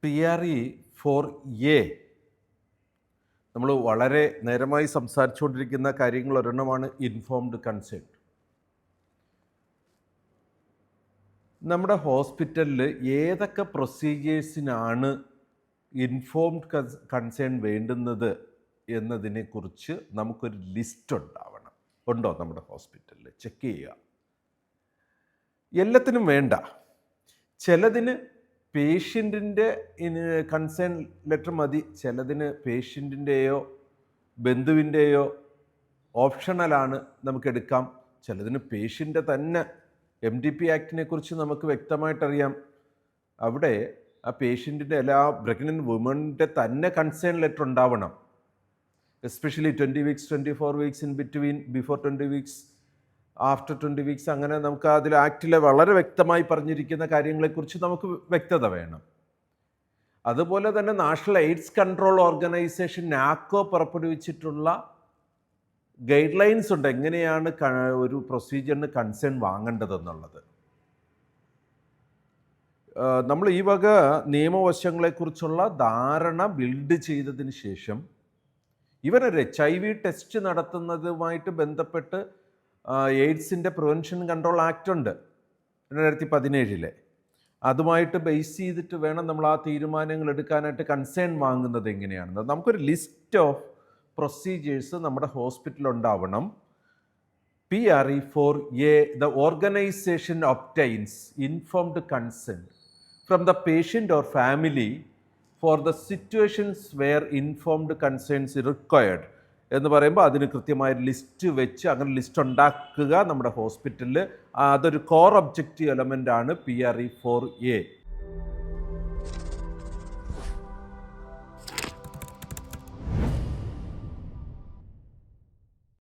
PRE4A നമ്മൾ വളരെ നേരമായി സംസാരിച്ചുകൊണ്ടിരിക്കുന്ന കാര്യങ്ങൾ ഒരെണ്ണമാണ് ഇൻഫോംഡ് കൺസെൻറ്റ്. നമ്മുടെ ഹോസ്പിറ്റലിൽ ഏതൊക്കെ പ്രൊസീജിയേഴ്സിനാണ് ഇൻഫോംഡ് കൺസേൺ വേണ്ടുന്നത് എന്നതിനെക്കുറിച്ച് നമുക്കൊരു ലിസ്റ്റ് ഉണ്ടാവണം. ഉണ്ടോ നമ്മുടെ ഹോസ്പിറ്റലിൽ? ചെക്ക് ചെയ്യുക. എല്ലാത്തിനും വേണ്ട. ചിലതിന് പേഷ്യൻറ്റിൻ്റെ കൺസേൺ ലെറ്റർ മതി, ചിലതിന് പേഷ്യൻറ്റിൻ്റെയോ ബന്ധുവിൻ്റെയോ ഓപ്ഷണലാണ് നമുക്കെടുക്കാം. ചിലതിന് പേഷ്യൻ്റെ തന്നെ MDP ആക്ടിനെ കുറിച്ച് നമുക്ക് വ്യക്തമായിട്ടറിയാം. അവിടെ ആ പേഷ്യൻറ്റിൻ്റെ എല്ലാ പ്രഗ്നൻറ്റ് വുമണിൻ്റെ തന്നെ കൺസേൺ ലെറ്റർ ഉണ്ടാവണം. Especially 20 weeks 24 weeks in between, before 20 weeks, after 20 weeks, അങ്ങനെ നമുക്ക് അതിൽ ആക്റ്റിലെ വളരെ വ്യക്തമായി പറഞ്ഞിരിക്കുന്ന കാര്യങ്ങളെക്കുറിച്ച് നമുക്ക് വ്യക്തത വേണം. അതുപോലെ തന്നെ national AIDS control organisation NACO പുറപ്പെടുവിച്ചിട്ടുള്ള ഗൈഡ് ലൈൻസ് ഉണ്ട് എങ്ങനെയാണ് ഒരു പ്രൊസീജിയറിന് കൺസേൺ വാങ്ങേണ്ടതെന്നുള്ളത്. നമ്മൾ ഈ വക നിയമവശങ്ങളെക്കുറിച്ചുള്ള ധാരണ ബിൽഡ് ചെയ്തതിന് ശേഷം ഇവനൊരു HIV ടെസ്റ്റ് നടത്തുന്നതുമായിട്ട് ബന്ധപ്പെട്ട് എയ്ഡ്സിൻ്റെ പ്രിവെൻഷൻ കൺട്രോൾ ആക്ട് ഉണ്ട് 2017. അതുമായിട്ട് ബേസ് ചെയ്തിട്ട് വേണം നമ്മൾ ആ തീരുമാനങ്ങൾ എടുക്കാനായിട്ട് കൺസേൺ വാങ്ങുന്നത് എങ്ങനെയാണെന്ന്. നമുക്കൊരു ലിസ്റ്റ് ഓഫ് പ്രൊസീജിയേഴ്സ് നമ്മുടെ ഹോസ്പിറ്റലിൽ ഉണ്ടാവണം. PRE4A, the organization obtains informed consent from the patient or family for the situations where informed consent is required എന്ന് പറയുമ്പോൾ അതിന് കൃത്യമായ ലിസ്റ്റ് വെച്ച് അങ്ങനെ ലിസ്റ്റ് ഉണ്ടാക്കുക നമ്മുടെ ഹോസ്പിറ്റലിൽ. അതൊരു കോർ ഒബ്ജക്റ്റീവ് എലമെൻ്റ് ആണ് PRE4A.